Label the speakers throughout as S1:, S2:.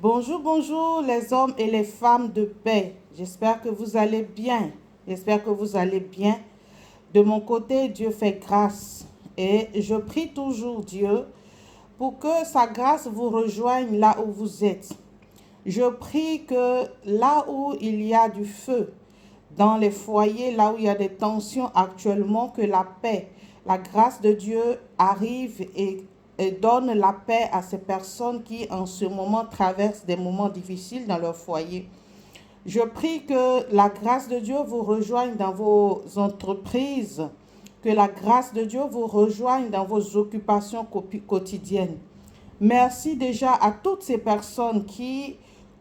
S1: Bonjour, bonjour les hommes et les femmes de paix. J'espère que vous allez bien. J'espère que vous allez bien. De mon côté, Dieu fait grâce et je prie toujours Dieu pour que sa grâce vous rejoigne là où vous êtes. Je prie que là où il y a du feu, dans les foyers, là où il y a des tensions actuellement, que la paix, la grâce de Dieu arrive et donne la paix à ces personnes qui en ce moment traversent des moments difficiles dans leur foyer. Je prie que la grâce de Dieu vous rejoigne dans vos entreprises, que la grâce de Dieu vous rejoigne dans vos occupations quotidiennes. Merci déjà à toutes ces personnes qui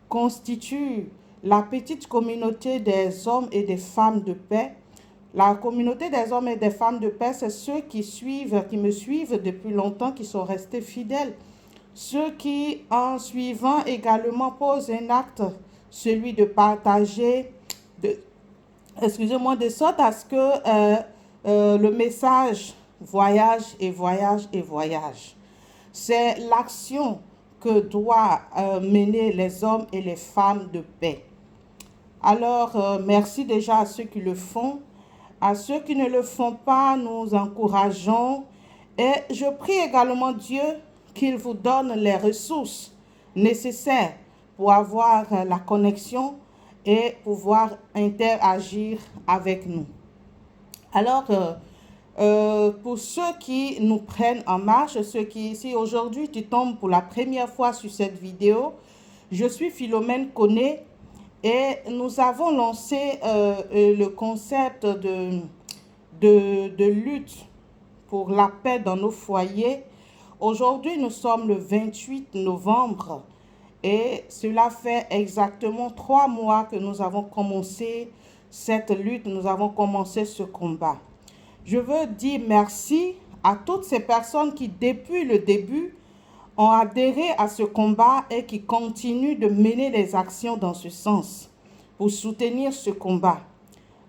S1: constituent la petite communauté des hommes et des femmes de paix. La communauté des hommes et des femmes de paix, c'est ceux qui me suivent depuis longtemps, qui sont restés fidèles. Ceux qui, en suivant également, posent un acte, celui de partager, de sorte à ce que le message voyage et voyage et voyage. C'est l'action que doivent mener les hommes et les femmes de paix. Alors, merci déjà à ceux qui le font. À ceux qui ne le font pas, nous encourageons. Et je prie également Dieu qu'il vous donne les ressources nécessaires pour avoir la connexion et pouvoir interagir avec nous. Alors, pour ceux qui nous prennent en marche, si aujourd'hui tu tombes pour la première fois sur cette vidéo, je suis Philomène Koné et nous avons lancé le concept de lutte pour la paix dans nos foyers. Aujourd'hui, nous sommes le 28 novembre et cela fait exactement 3 mois que nous avons commencé cette lutte, nous avons commencé ce combat. Je veux dire merci à toutes ces personnes qui, depuis le début, ont adhéré à ce combat et qui continuent de mener des actions dans ce sens pour soutenir ce combat.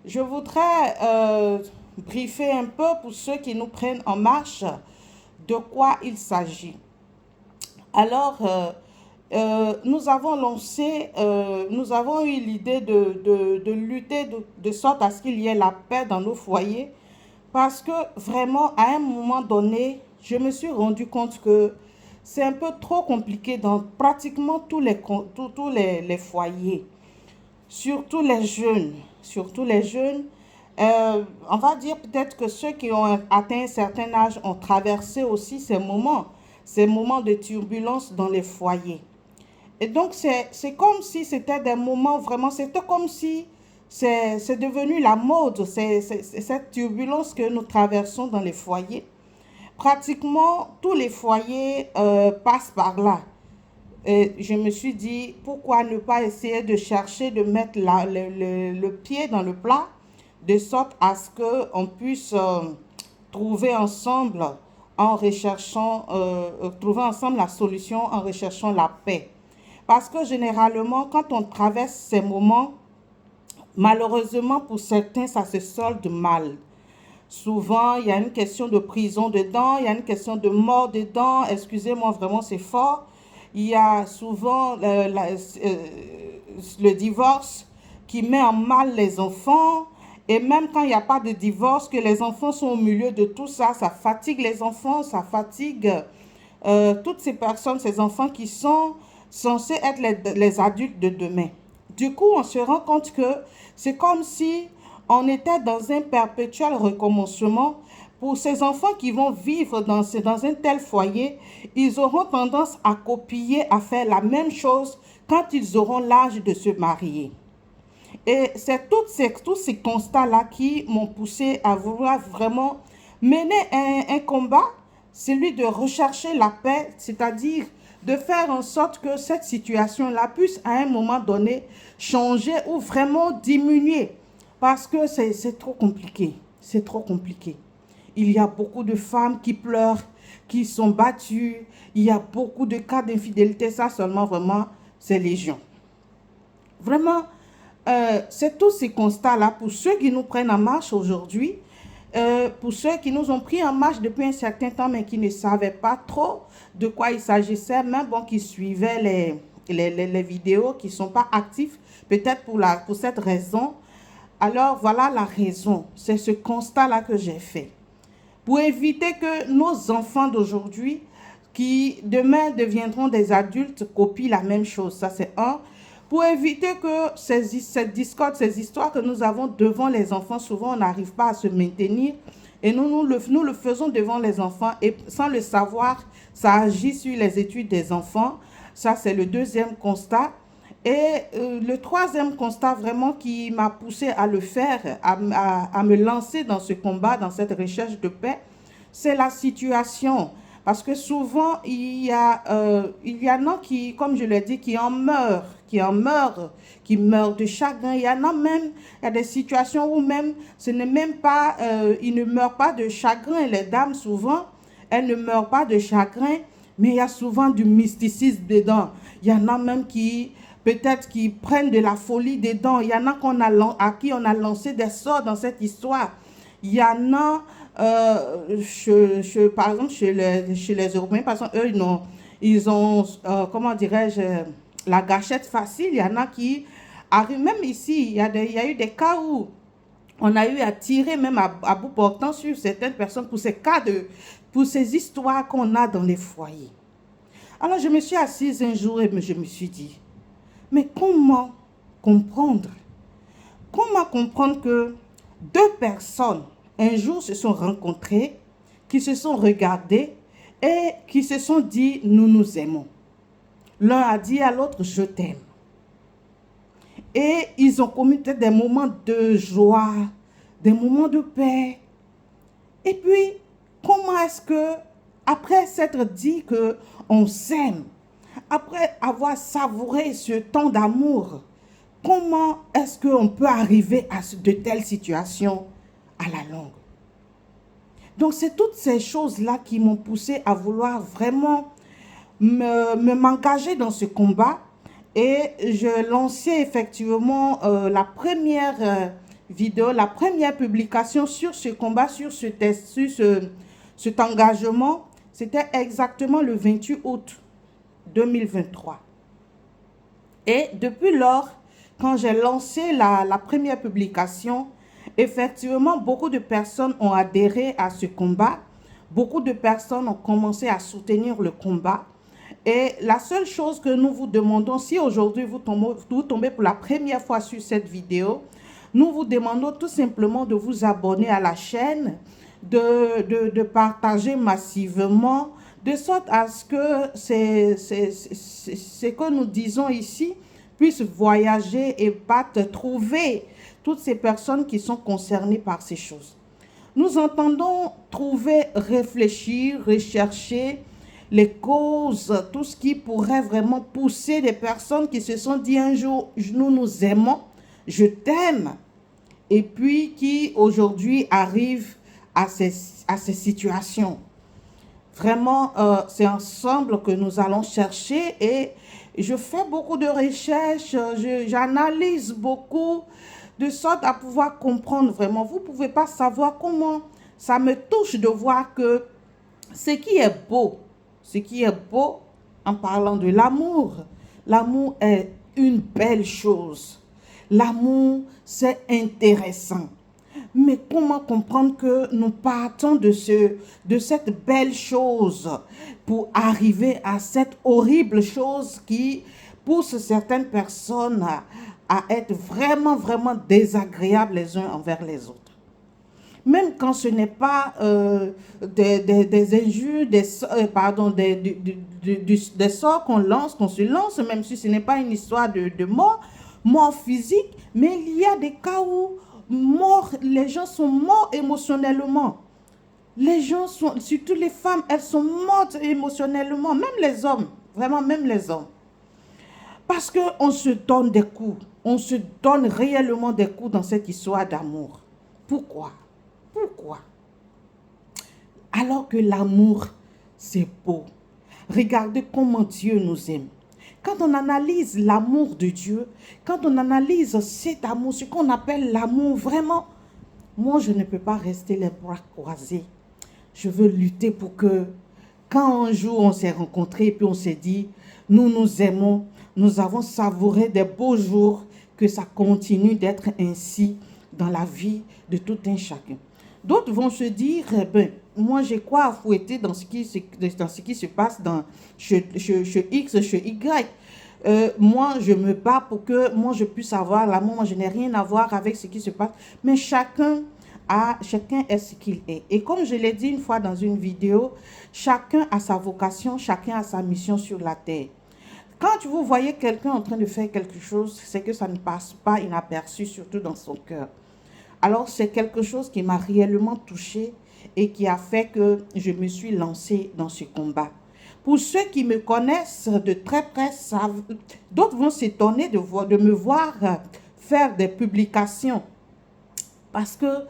S1: Je voudrais briefer un peu pour ceux qui nous prennent en marche de quoi il s'agit. Alors, nous avons eu l'idée de lutter de sorte à ce qu'il y ait la paix dans nos foyers parce que vraiment, à un moment donné, je me suis rendu compte que c'est un peu trop compliqué dans pratiquement tous les foyers, surtout les jeunes. On va dire peut-être que ceux qui ont atteint un certain âge ont traversé aussi ces moments de turbulence dans les foyers. Et donc, c'est comme si c'était des moments vraiment, c'était comme si c'est devenu la mode, c'est cette turbulence que nous traversons dans les foyers. Pratiquement tous les foyers passent par là. Et je me suis dit, pourquoi ne pas essayer de chercher de mettre le pied dans le plat, de sorte à ce qu'on puisse trouver ensemble la solution en recherchant la paix. Parce que généralement, quand on traverse ces moments, malheureusement pour certains, ça se solde mal. Souvent, il y a une question de prison dedans, il y a une question de mort dedans. Excusez-moi, vraiment, c'est fort. Il y a souvent le divorce qui met en mal les enfants. Et même quand il n'y a pas de divorce, que les enfants sont au milieu de tout ça, ça fatigue les enfants, ça fatigue toutes ces personnes, ces enfants qui sont censés être les adultes de demain. Du coup, on se rend compte que c'est comme si on était dans un perpétuel recommencement. Pour ces enfants qui vont vivre dans un tel foyer, ils auront tendance à copier, à faire la même chose quand ils auront l'âge de se marier. Et c'est tous ces constats-là qui m'ont poussé à vouloir vraiment mener un combat, celui de rechercher la paix, c'est-à-dire de faire en sorte que cette situation-là puisse à un moment donné changer ou vraiment diminuer. Parce que c'est trop compliqué. C'est trop compliqué. Il y a beaucoup de femmes qui pleurent, qui sont battues. Il y a beaucoup de cas d'infidélité. Ça seulement, vraiment, c'est légion. Vraiment, c'est tous ces constats-là pour ceux qui nous prennent en marche aujourd'hui, pour ceux qui nous ont pris en marche depuis un certain temps, mais qui ne savaient pas trop de quoi il s'agissait, même bon, qui suivaient les vidéos, qui ne sont pas actifs, peut-être pour cette raison. Alors, voilà la raison. C'est ce constat-là que j'ai fait. Pour éviter que nos enfants d'aujourd'hui, qui demain deviendront des adultes, copient la même chose. Ça, c'est un. Pour éviter que cette discorde, ces histoires que nous avons devant les enfants, souvent, on n'arrive pas à se maintenir. Et nous le faisons devant les enfants. Et sans le savoir, ça agit sur les études des enfants. Ça, c'est le deuxième constat. Et le troisième constat vraiment qui m'a poussé à le faire, à me lancer dans ce combat, dans cette recherche de paix, c'est la situation. Parce que souvent, il y en a qui, comme je l'ai dit, qui meurent de chagrin. Il y en a même, il y a des situations où même, ce n'est même pas, ils ne meurent pas de chagrin. Les dames, souvent, elles ne meurent pas de chagrin, mais il y a souvent du mysticisme dedans. Il y en a même qui, peut-être, qui prennent de la folie dedans. Il y en a à qui on a lancé des sorts dans cette histoire. Il y en a... par exemple, chez les Européens, par exemple, eux, ils ont comment dirais-je, la gâchette facile. Il y en a qui arrivent, même ici, il y a eu des cas où on a eu à tirer même à bout portant sur certaines personnes pour pour ces histoires qu'on a dans les foyers. Alors, je me suis assise un jour et je me suis dit, mais comment comprendre que deux personnes un jour se sont rencontrés, qui se sont regardés et qui se sont dit « nous nous aimons ». L'un a dit à l'autre « je t'aime ». Et ils ont commis peut-être des moments de joie, des moments de paix. Et puis, comment est-ce que, après s'être dit qu'on s'aime, après avoir savouré ce temps d'amour, comment est-ce qu'on peut arriver à de telles situations à la longue? Donc, c'est toutes ces choses-là qui m'ont poussé à vouloir vraiment m'engager dans ce combat. Et je lançais effectivement la première vidéo, la première publication sur ce combat, sur cet engagement. C'était exactement le 28 août 2023. Et depuis lors, quand j'ai lancé la première publication, effectivement, beaucoup de personnes ont adhéré à ce combat. Beaucoup de personnes ont commencé à soutenir le combat. Et la seule chose que nous vous demandons, si aujourd'hui vous tombez pour la première fois sur cette vidéo, nous vous demandons tout simplement de vous abonner à la chaîne, de partager massivement, de sorte à ce que ce que nous disons ici puisse voyager et trouver toutes ces personnes qui sont concernées par ces choses. Nous entendons trouver, réfléchir, rechercher les causes, tout ce qui pourrait vraiment pousser des personnes qui se sont dit un jour, nous nous aimons, je t'aime, et puis qui aujourd'hui arrivent à ces situations. Vraiment, c'est ensemble que nous allons chercher et je fais beaucoup de recherches, j'analyse beaucoup, de sorte à pouvoir comprendre vraiment. Vous ne pouvez pas savoir comment ça me touche de voir que ce qui est beau en parlant de l'amour, l'amour est une belle chose. L'amour, c'est intéressant. Mais comment comprendre que nous partons de cette belle chose pour arriver à cette horrible chose qui pousse certaines personnes à être vraiment, vraiment désagréables les uns envers les autres. Même quand ce n'est pas des injures, des sorts qu'on se lance, même si ce n'est pas une histoire de mort physique, mais il y a des cas où les gens sont morts émotionnellement. Les gens surtout les femmes, elles sont mortes émotionnellement, même les hommes, vraiment même les hommes. Parce qu'on se donne des coups, on se donne réellement des coups dans cette histoire d'amour. Pourquoi? Alors que l'amour, c'est beau. Regardez comment Dieu nous aime. Quand on analyse l'amour de Dieu, quand on analyse cet amour, ce qu'on appelle l'amour, vraiment, moi, je ne peux pas rester les bras croisés. Je veux lutter pour que, quand un jour on s'est rencontrés et puis on s'est dit, nous nous aimons, nous avons savouré des beaux jours, que ça continue d'être ainsi dans la vie de tout un chacun. D'autres vont se dire, moi j'ai quoi à fouetter dans ce qui se passe chez X, chez Y. Moi, je me bats pour que moi je puisse avoir l'amour. Moi, je n'ai rien à voir avec ce qui se passe. Mais chacun est ce qu'il est. Et comme je l'ai dit une fois dans une vidéo, chacun a sa vocation, chacun a sa mission sur la terre. Quand vous voyez quelqu'un en train de faire quelque chose, c'est que ça ne passe pas inaperçu, surtout dans son cœur. Alors, c'est quelque chose qui m'a réellement touchée et qui a fait que je me suis lancée dans ce combat. Pour ceux qui me connaissent de très près, d'autres vont s'étonner de me voir faire des publications. Parce que,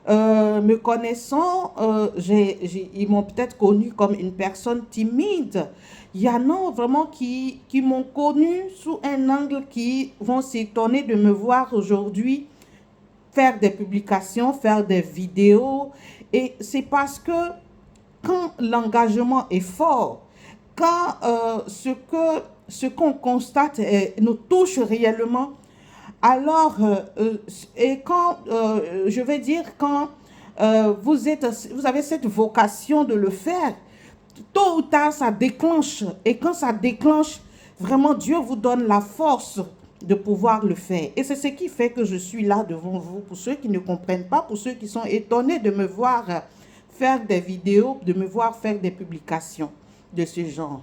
S1: me connaissant, ils m'ont peut-être connue comme une personne timide. Il y en a vraiment qui m'ont connue sous un angle, qui vont s'étonner de me voir aujourd'hui faire des publications, faire des vidéos. Et c'est parce que quand l'engagement est fort, quand ce qu'on constate nous touche réellement, alors, je vais dire, quand vous avez cette vocation de le faire, tôt ou tard, ça déclenche. Et quand ça déclenche, vraiment, Dieu vous donne la force de pouvoir le faire. Et c'est ce qui fait que je suis là devant vous, pour ceux qui ne comprennent pas, pour ceux qui sont étonnés de me voir faire des vidéos, de me voir faire des publications de ce genre.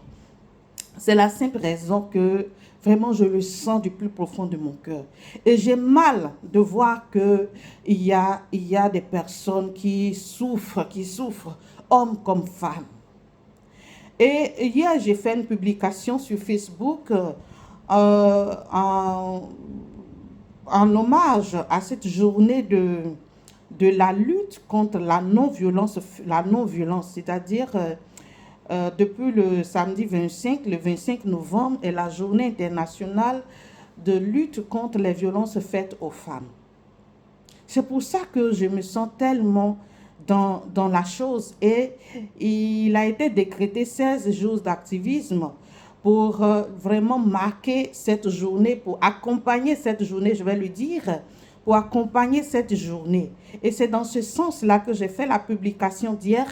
S1: C'est la simple raison que vraiment je le sens du plus profond de mon cœur. Et j'ai mal de voir qu'il y a des personnes qui souffrent, hommes comme femmes. Et hier, j'ai fait une publication sur Facebook en hommage à cette journée de la lutte contre la non-violence, c'est-à-dire depuis le samedi 25, le 25 novembre, est la journée internationale de lutte contre les violences faites aux femmes. C'est pour ça que je me sens tellement dans la chose. Et il a été décrété 16 jours d'activisme pour vraiment marquer cette journée, pour accompagner cette journée, je vais le dire, pour accompagner cette journée. Et c'est dans ce sens-là que j'ai fait la publication d'hier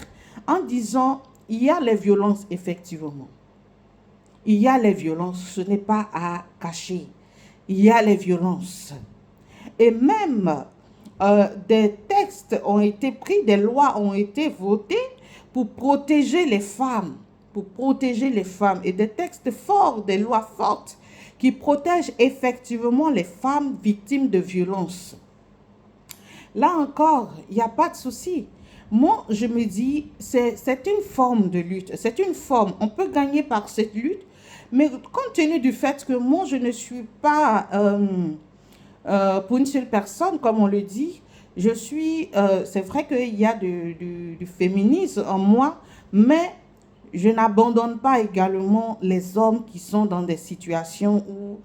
S1: en disant, il y a les violences effectivement. Il y a les violences, ce n'est pas à cacher. Il y a les violences. Et même des textes ont été pris, des lois ont été votées pour protéger les femmes. Et des textes forts, des lois fortes qui protègent effectivement les femmes victimes de violences. Là encore, il n'y a pas de souci. Moi, je me dis, c'est une forme de lutte. C'est une forme. On peut gagner par cette lutte, mais compte tenu du fait que moi, je ne suis pas pour une seule personne, comme on le dit, c'est vrai qu'il y a du féminisme en moi, mais je n'abandonne pas également les hommes qui sont dans des situations où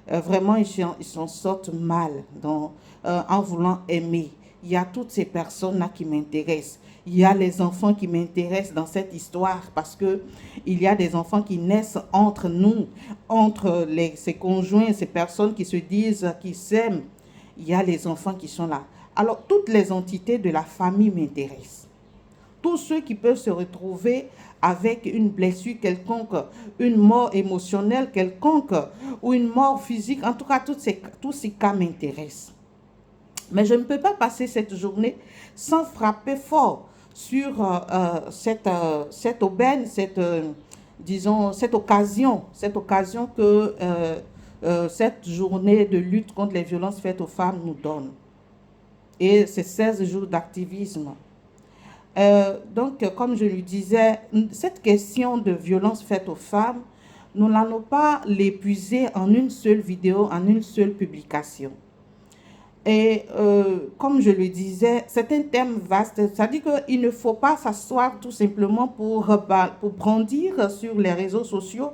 S1: vraiment ils s'en sortent mal en voulant aimer. Il y a toutes ces personnes-là qui m'intéressent. Il y a les enfants qui m'intéressent dans cette histoire parce que il y a des enfants qui naissent entre nous, entre ces conjoints, ces personnes qui se disent, qui s'aiment. Il y a les enfants qui sont là. Alors, toutes les entités de la famille m'intéressent. Tous ceux qui peuvent se retrouver avec une blessure quelconque, une mort émotionnelle quelconque ou une mort physique, en tout cas, tous ces cas m'intéressent. Mais je ne peux pas passer cette journée sans frapper fort sur cette aubaine, cette occasion que cette journée de lutte contre les violences faites aux femmes nous donne. Et ces 16 jours d'activisme. Donc, comme je lui disais, cette question de violence faite aux femmes, nous n'allons pas l'épuiser en une seule vidéo, en une seule publication. Et comme je le disais, c'est un thème vaste. C'est-à-dire qu'il ne faut pas s'asseoir tout simplement pour brandir sur les réseaux sociaux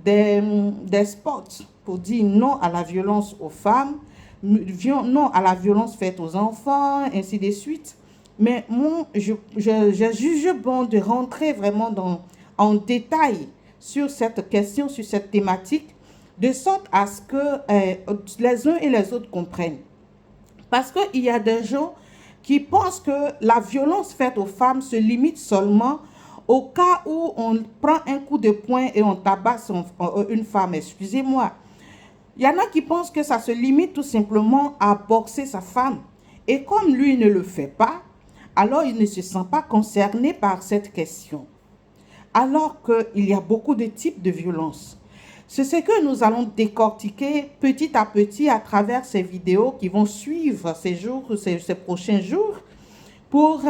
S1: des spots pour dire non à la violence aux femmes, non à la violence faite aux enfants, ainsi de suite. Mais moi, je juge bon de rentrer vraiment en détail sur cette question, sur cette thématique, de sorte à ce que les uns et les autres comprennent. Parce qu'il y a des gens qui pensent que la violence faite aux femmes se limite seulement au cas où on prend un coup de poing et on tabasse une femme. Excusez-moi. Il y en a qui pensent que ça se limite tout simplement à boxer sa femme. Et comme lui ne le fait pas, alors il ne se sent pas concerné par cette question. Alors qu'il y a beaucoup de types de violences. C'est ce que nous allons décortiquer petit à petit à travers ces vidéos qui vont suivre ces prochains jours pour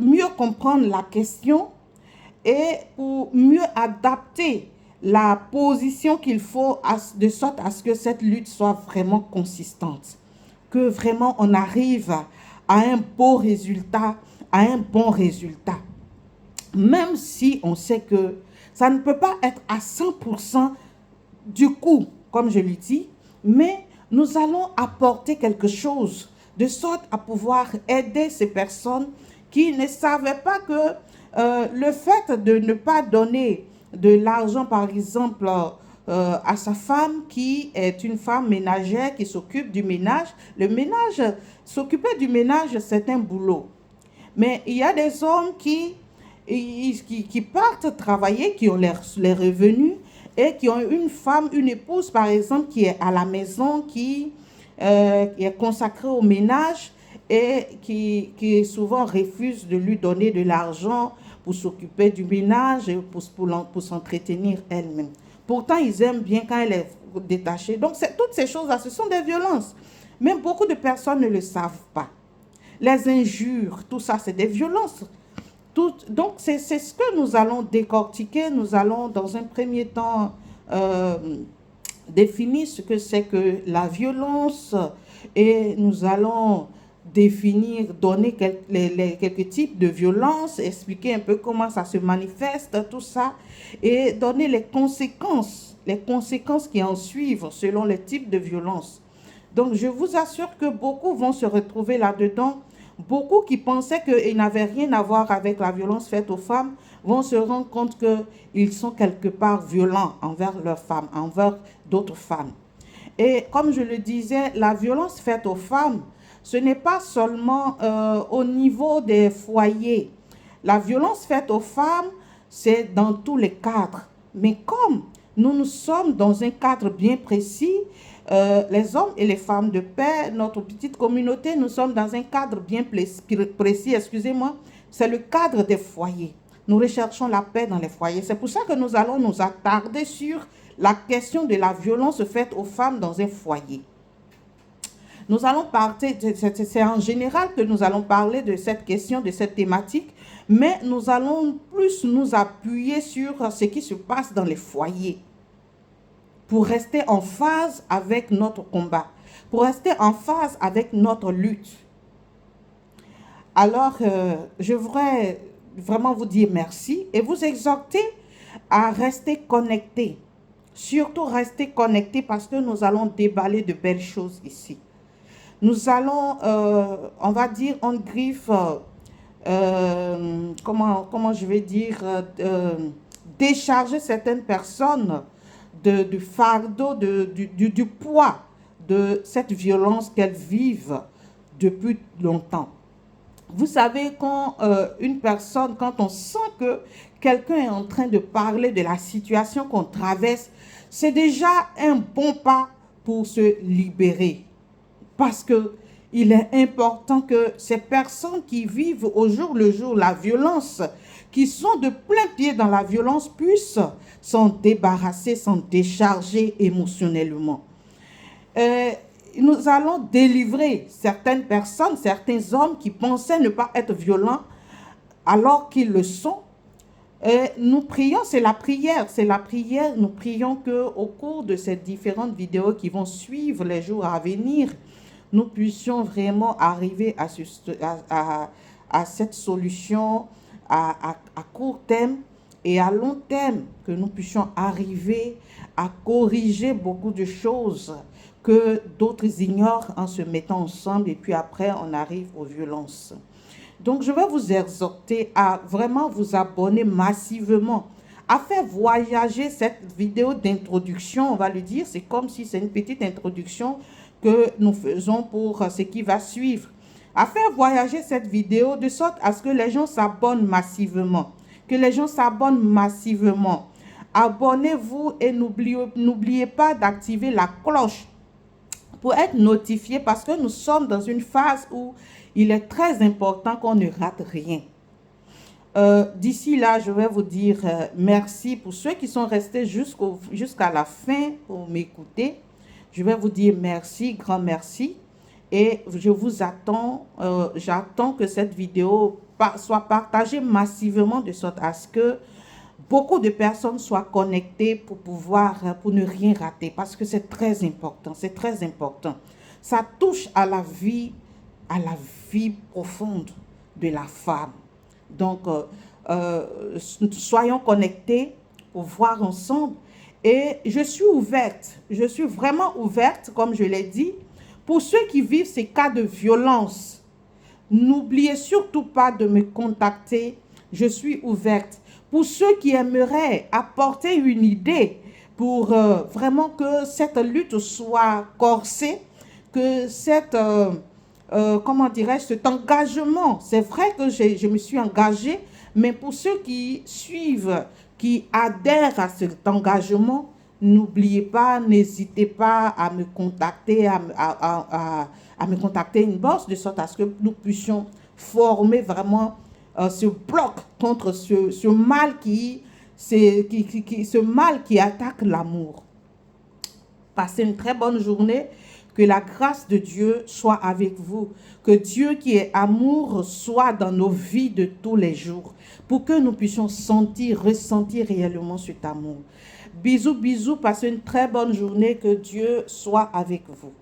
S1: mieux comprendre la question et pour mieux adapter la position qu'il faut de sorte à ce que cette lutte soit vraiment consistante. Que vraiment on arrive à un beau résultat, à un bon résultat. Même si on sait que ça ne peut pas être à 100% du coup, comme je l'ai dit, mais nous allons apporter quelque chose de sorte à pouvoir aider ces personnes qui ne savaient pas que le fait de ne pas donner de l'argent, par exemple, à sa femme qui est une femme ménagère qui s'occupe du ménage. Le ménage, s'occuper du ménage, c'est un boulot. Mais il y a des hommes qui partent travailler, qui ont les revenus et qui ont une femme, une épouse, par exemple, qui est à la maison, qui est consacrée au ménage et qui souvent refuse de lui donner de l'argent pour s'occuper du ménage et pour s'entretenir elle-même. Pourtant, ils aiment bien quand elle est détachée. Donc, toutes ces choses-là, ce sont des violences. Mais beaucoup de personnes ne le savent pas. Les injures, tout ça, c'est des violences. Donc, c'est ce que nous allons décortiquer. Nous allons, dans un premier temps, définir ce que c'est que la violence et nous allons définir, donner quelques types de violences, expliquer un peu comment ça se manifeste, tout ça, et donner les conséquences qui en suivent selon les types de violences. Donc, je vous assure que beaucoup vont se retrouver là-dedans. Beaucoup qui pensaient qu'ils n'avaient rien à voir avec la violence faite aux femmes vont se rendre compte qu'ils sont quelque part violents envers leurs femmes, envers d'autres femmes. Et comme je le disais, la violence faite aux femmes, ce n'est pas seulement au niveau des foyers. La violence faite aux femmes, c'est dans tous les cadres. Mais comme nous sommes dans un cadre bien précis, les hommes et les femmes de paix, notre petite communauté, nous sommes dans un cadre bien précis, excusez-moi, c'est le cadre des foyers. Nous recherchons la paix dans les foyers. C'est pour ça que nous allons nous attarder sur la question de la violence faite aux femmes dans un foyer. Nous allons parler, c'est en général que nous allons parler de cette question, de cette thématique, mais nous allons plus nous appuyer sur ce qui se passe dans les foyers pour rester en phase avec notre combat, pour rester en phase avec notre lutte. Alors, je voudrais vraiment vous dire merci et vous exhorter à rester connectés. Surtout rester connectés parce que nous allons déballer de belles choses ici. Nous allons, on va dire, en griffe, comment je vais dire, décharger certaines personnes du fardeau, du poids de cette violence qu'elles vivent depuis longtemps. Vous savez, quand une personne, quand on sent que quelqu'un est en train de parler de la situation qu'on traverse, c'est déjà un bon pas pour se libérer. Parce qu'il est important que ces personnes qui vivent au jour le jour la violence, qui sont de plein pied dans la violence, puissent s'en débarrasser, s'en décharger émotionnellement. Nous allons délivrer certaines personnes, certains hommes qui pensaient ne pas être violents alors qu'ils le sont. Nous prions, c'est la prière, nous prions qu'au cours de ces différentes vidéos qui vont suivre les jours à venir, nous puissions vraiment arriver à cette solution à court terme et à long terme, que nous puissions arriver à corriger beaucoup de choses que d'autres ignorent en se mettant ensemble et puis après on arrive aux violences. Donc je vais vous exhorter à vraiment vous abonner massivement a fait voyager cette vidéo d'introduction, on va le dire. C'est comme si c'est une petite introduction que nous faisons pour ce qui va suivre. A fait voyager cette vidéo de sorte à ce que les gens s'abonnent massivement. Que les gens s'abonnent massivement. Abonnez-vous et n'oubliez pas d'activer la cloche pour être notifié parce que nous sommes dans une phase où il est très important qu'on ne rate rien. D'ici là, je vais vous dire merci pour ceux qui sont restés jusqu'à la fin pour m'écouter. Je vais vous dire merci, grand merci. Et je vous attends, j'attends que cette vidéo soit partagée massivement de sorte à ce que beaucoup de personnes soient connectées pour ne rien rater. Parce que c'est très important, c'est très important. Ça touche à la vie profonde de la femme. Donc, soyons connectés pour voir ensemble. Et je suis vraiment ouverte, comme je l'ai dit, pour ceux qui vivent ces cas de violence. N'oubliez surtout pas de me contacter, je suis ouverte. Pour ceux qui aimeraient apporter une idée pour vraiment que cette lutte soit corsée, que comment dirais-je, cet engagement, c'est vrai que je me suis engagée, mais pour ceux qui suivent, qui adhèrent à cet engagement, n'oubliez pas, n'hésitez pas à me contacter, à me contacter inbox, de sorte à ce que nous puissions former vraiment ce bloc contre ce mal qui attaque l'amour. Passez une très bonne journée. Que la grâce de Dieu soit avec vous. Que Dieu qui est amour soit dans nos vies de tous les jours. Pour que nous puissions ressentir réellement cet amour. Bisous, bisous. Passez une très bonne journée. Que Dieu soit avec vous.